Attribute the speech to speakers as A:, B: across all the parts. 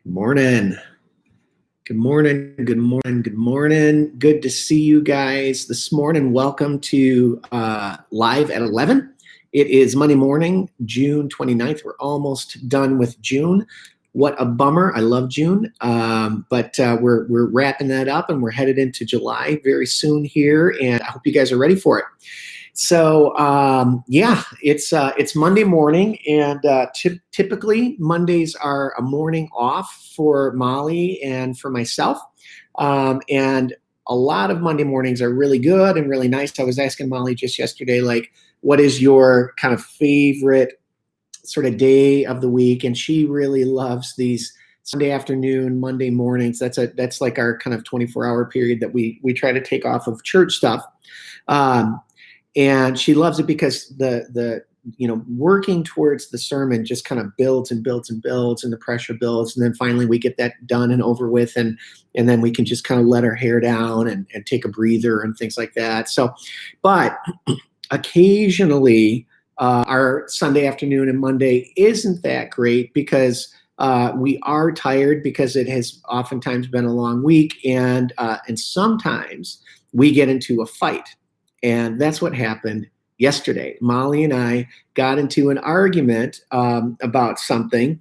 A: Morning. Good morning. Good morning. Good morning. Good to see you guys this morning. Welcome to Live at 11. It is Monday morning, June 29th. We're almost done with June. What a bummer. I love June. But we're wrapping that up and we're headed into July very soon here. And I hope you guys are ready for it. So it's Monday morning, and typically Mondays are a morning off for Molly and for myself. And a lot of Monday mornings are really good and really nice. I was asking Molly just yesterday, like, what is your kind of favorite sort of day of the week? And she really loves these Sunday afternoon, Monday mornings. That's like our kind of 24-hour period that we try to take off of church stuff. And she loves it because the working towards the sermon just kind of builds and builds and builds, and the pressure builds. And then finally we get that done and over with. And then we can just kind of let our hair down and take a breather and things like that. So, but occasionally our Sunday afternoon and Monday isn't that great because we are tired because it has oftentimes been a long week. And sometimes we get into a fight. And that's what happened yesterday. Molly and I got into an argument about something,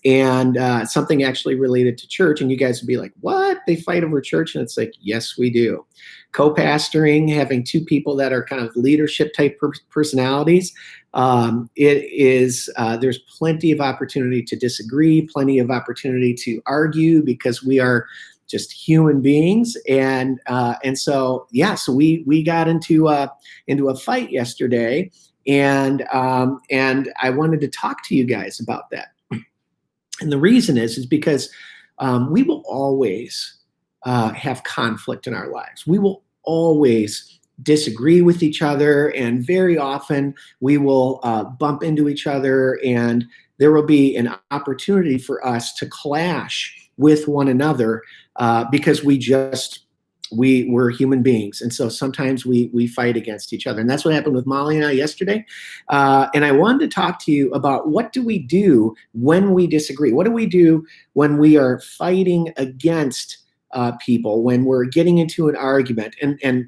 A: and something actually related to church. And you guys would be like, what? They fight over church? And it's like, yes, we do. Co-pastoring, having two people that are kind of leadership type personalities, there's plenty of opportunity to disagree, plenty of opportunity to argue because we are just human beings. And so we got into a fight yesterday, and I wanted to talk to you guys about that. And the reason is because we will always have conflict in our lives. We will always disagree with each other, and very often we will bump into each other, and there will be an opportunity for us to clash with one another because we're human beings. And so sometimes we fight against each other. And that's what happened with Molly and I yesterday. And I wanted to talk to you about, what do we do when we disagree? What do we do when we are fighting against people, when we're getting into an argument? And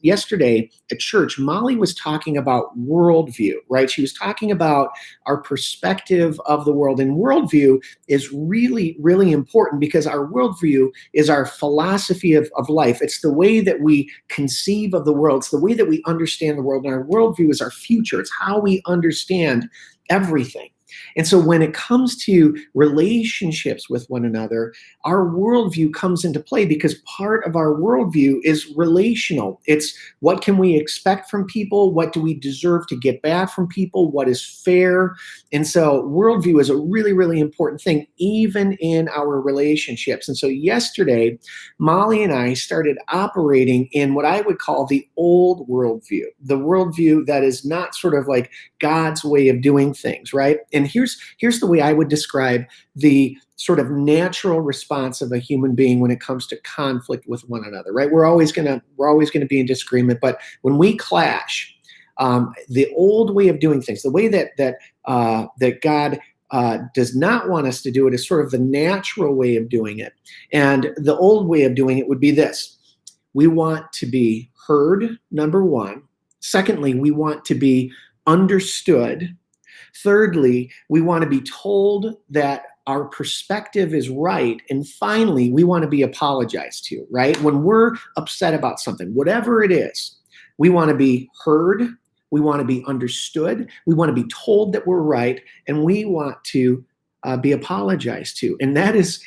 A: yesterday at church, Molly was talking about worldview, right? She was talking about our perspective of the world. And worldview is really, really important because our worldview is our philosophy of life. It's the way that we conceive of the world. It's the way that we understand the world. And our worldview is our future. It's how we understand everything. And so when it comes to relationships with one another, our worldview comes into play because part of our worldview is relational. It's what can we expect from people? What do we deserve to get back from people? What is fair? And so worldview is a really, really important thing, even in our relationships. And so yesterday, Molly and I started operating in what I would call the old worldview, the worldview that is not sort of like God's way of doing things, right? And here's the way I would describe the sort of natural response of a human being when it comes to conflict with one another, right? We're always gonna be in disagreement, but when we clash, the old way of doing things, the way that God does not want us to do it, is sort of the natural way of doing it. And the old way of doing it would be this: we want to be heard, number one. Secondly, we want to be understood. Thirdly, we want to be told that our perspective is right. And finally, we want to be apologized to, right? When we're upset about something, whatever it is, we want to be heard, we want to be understood, we want to be told that we're right, and we want to be apologized to. And that is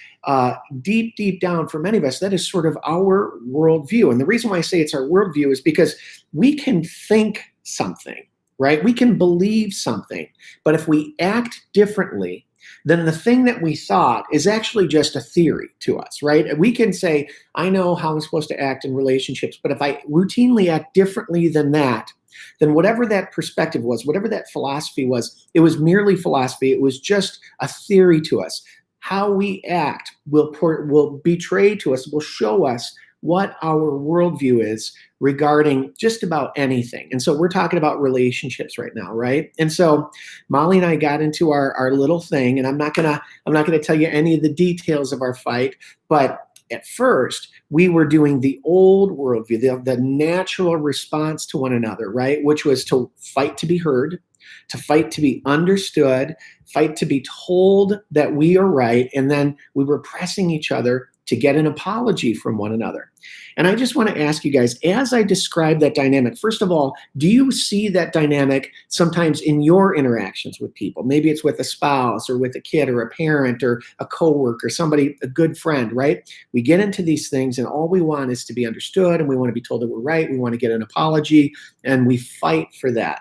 A: deep, deep down for many of us, that is sort of our worldview. And the reason why I say it's our worldview is because we can think something, right? We can believe something, but if we act differently, then the thing that we thought is actually just a theory to us, right? We can say, I know how I'm supposed to act in relationships, but if I routinely act differently than that, then whatever that perspective was, whatever that philosophy was, it was merely philosophy. It was just a theory to us. How we act will betray to us, will show us what our worldview is regarding just about anything. And so we're talking about relationships right now, right? And so Molly and I got into our little thing, and I'm not gonna tell you any of the details of our fight, but at first, we were doing the old worldview, the natural response to one another, right? Which was to fight to be heard, to fight to be understood, fight to be told that we are right, and then we were pressing each other to get an apology from one another. And I just want to ask you guys, as I describe that dynamic, first of all, do you see that dynamic sometimes in your interactions with people? Maybe it's with a spouse or with a kid or a parent or a coworker, somebody, a good friend, right? We get into these things and all we want is to be understood, and we want to be told that we're right. We want to get an apology, and we fight for that.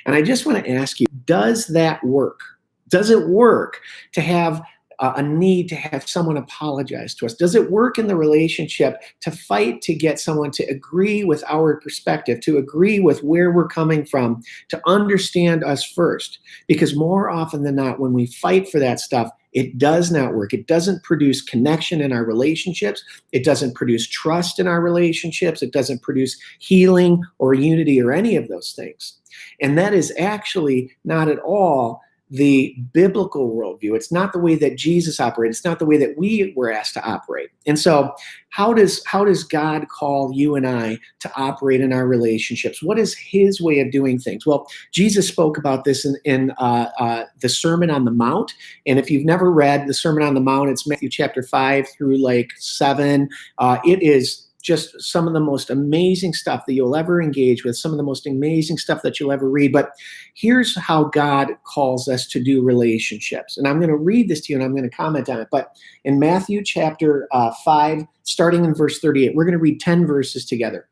A: And I just want to ask you, does that work? Does it work to have a need to have someone apologize to us? Does it work in the relationship to fight to get someone to agree with our perspective, to agree with where we're coming from, to understand us first? Because more often than not, when we fight for that stuff, it does not work. It doesn't produce connection in our relationships. It doesn't produce trust in our relationships. It doesn't produce healing or unity or any of those things. And that is actually not at all the biblical worldview. It's not the way that Jesus operated. It's not the way that we were asked to operate. And so how does God call you and I to operate in our relationships? What is his way of doing things? Well, Jesus spoke about this in the Sermon on the Mount. And if you've never read the Sermon on the Mount, it's Matthew chapter 5 through 7. It is just some of the most amazing stuff that you'll ever engage with, some of the most amazing stuff that you'll ever read. But here's how God calls us to do relationships. And I'm going to read this to you and I'm going to comment on it. But in Matthew chapter 5, starting in verse 38, we're going to read 10 verses together.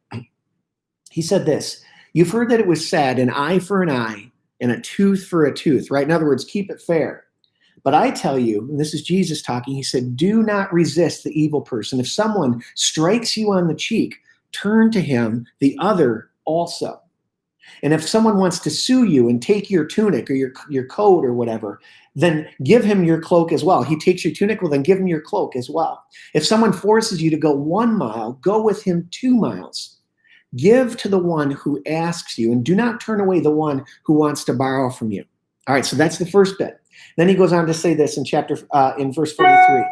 A: He said this: "You've heard that it was said, an eye for an eye and a tooth for a tooth," right? In other words, keep it fair. "But I tell you," and this is Jesus talking, he said, "do not resist the evil person. If someone strikes you on the cheek, turn to him the other also. And if someone wants to sue you and take your tunic or your coat or whatever, then give him your cloak as well." He takes your tunic, well, then give him your cloak as well. "If someone forces you to go 1 mile, go with him 2 miles. Give to the one who asks you, and do not turn away the one who wants to borrow from you." All right, so that's the first bit. Then he goes on to say this in verse 43.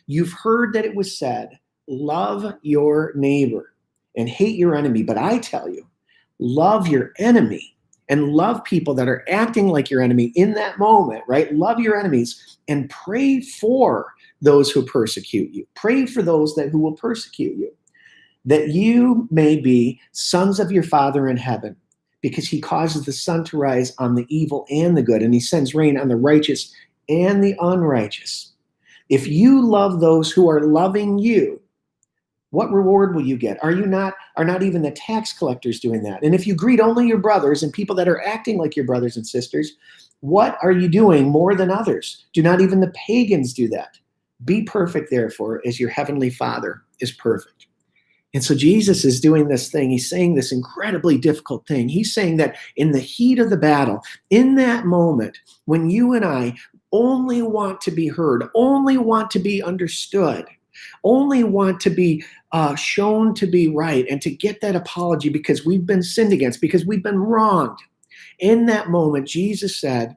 A: "You've heard that it was said, love your neighbor and hate your enemy. But I tell you, love your enemy and love people that are acting like your enemy in that moment, right? Love your enemies and pray for those who persecute you. Pray for those who will persecute you, that you may be sons of your Father in heaven, because he causes the sun to rise on the evil and the good, and he sends rain on the righteous and the unrighteous. If you love those who are loving you, what reward will you get? Are not even the tax collectors doing that? And if you greet only your brothers and people that are acting like your brothers and sisters, what are you doing more than others? Do not even the pagans do that? Be perfect, therefore, as your heavenly Father is perfect." And so Jesus is doing this thing. He's saying this incredibly difficult thing. He's saying that in the heat of the battle, in that moment, when you and I only want to be heard, only want to be understood, only want to be shown to be right and to get that apology because we've been sinned against, because we've been wronged. In that moment, Jesus said,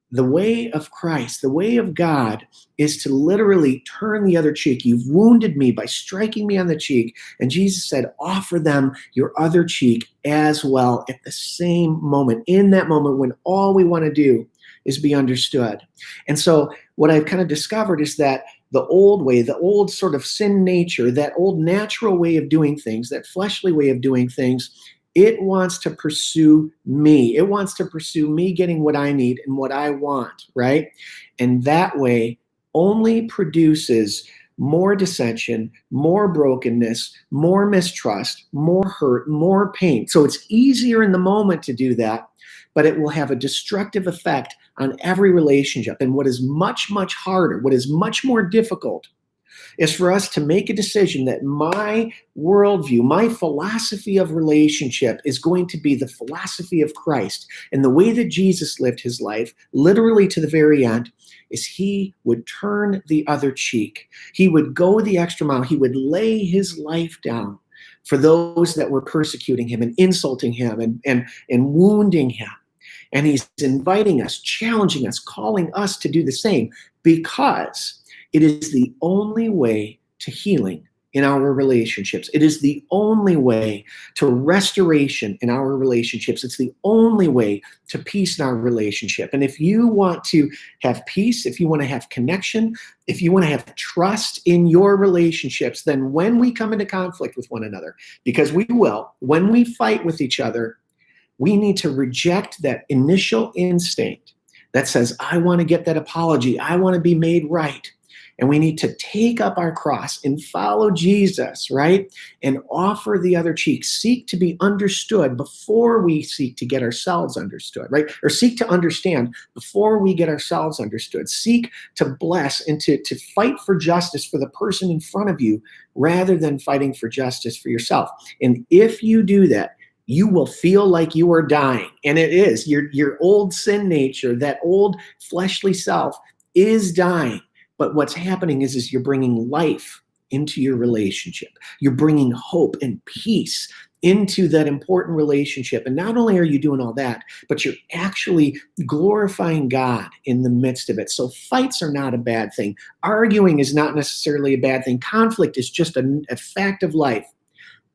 A: the way of Christ, the way of God, is to literally turn the other cheek. You've wounded me by striking me on the cheek. And Jesus said, offer them your other cheek as well at the same moment, in that moment when all we want to do is be understood. And so what I've kind of discovered is that the old way, the old sort of sin nature, that old natural way of doing things, that fleshly way of doing things, it wants to pursue me. It wants to pursue me getting what I need and what I want, right? And that way only produces more dissension, more brokenness, more mistrust, more hurt, more pain. So it's easier in the moment to do that, but it will have a destructive effect on every relationship. And what is much, much harder, what is much more difficult, is for us to make a decision that my worldview, my philosophy of relationship is going to be the philosophy of Christ. And the way that Jesus lived his life, literally to the very end, is he would turn the other cheek. He would go the extra mile. He would lay his life down for those that were persecuting him and insulting him and wounding him. And he's inviting us, challenging us, calling us to do the same, because it is the only way to healing in our relationships. It is the only way to restoration in our relationships. It's the only way to peace in our relationship. And if you want to have peace, if you want to have connection, if you want to have trust in your relationships, then when we come into conflict with one another, because we will, when we fight with each other, we need to reject that initial instinct that says, I want to get that apology. I want to be made right. And we need to take up our cross and follow Jesus, right? And offer the other cheek. Seek to be understood before we seek to get ourselves understood, right? Or seek to understand before we get ourselves understood. Seek to bless and to fight for justice for the person in front of you rather than fighting for justice for yourself. And if you do that, you will feel like you are dying. And it is. Your old sin nature, that old fleshly self is dying. But what's happening is you're bringing life into your relationship. You're bringing hope and peace into that important relationship. And not only are you doing all that, but you're actually glorifying God in the midst of it. So fights are not a bad thing. Arguing is not necessarily a bad thing. Conflict is just a fact of life.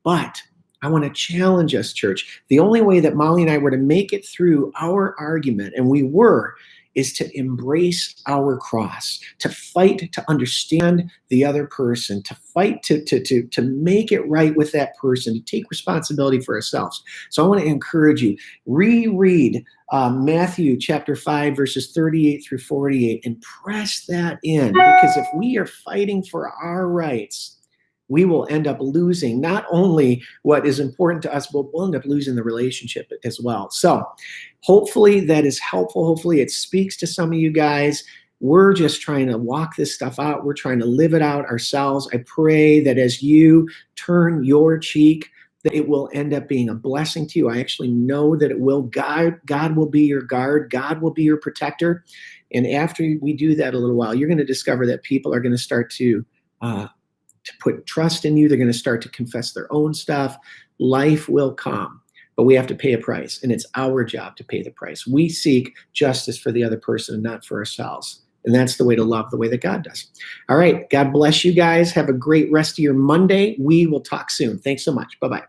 A: But I want to challenge us, church. The only way that Molly and I were to make it through our argument, and we were, is to embrace our cross, to fight to understand the other person, to fight to make it right with that person, to take responsibility for ourselves. So I want to encourage you, reread Matthew chapter 5, verses 38 through 48, and press that in, because if we are fighting for our rights, we will end up losing not only what is important to us, but we'll end up losing the relationship as well. So hopefully that is helpful. Hopefully it speaks to some of you guys. We're just trying to walk this stuff out. We're trying to live it out ourselves. I pray that as you turn your cheek, that it will end up being a blessing to you. I actually know that it will. God will be your guard. God will be your protector. And after we do that a little while, you're going to discover that people are going to start to put trust in you. They're going to start to confess their own stuff. Life will come, but we have to pay a price, and it's our job to pay the price. We seek justice for the other person and not for ourselves. And that's the way to love, the way that God does. All right. God bless you guys. Have a great rest of your Monday. We will talk soon. Thanks so much. Bye-bye.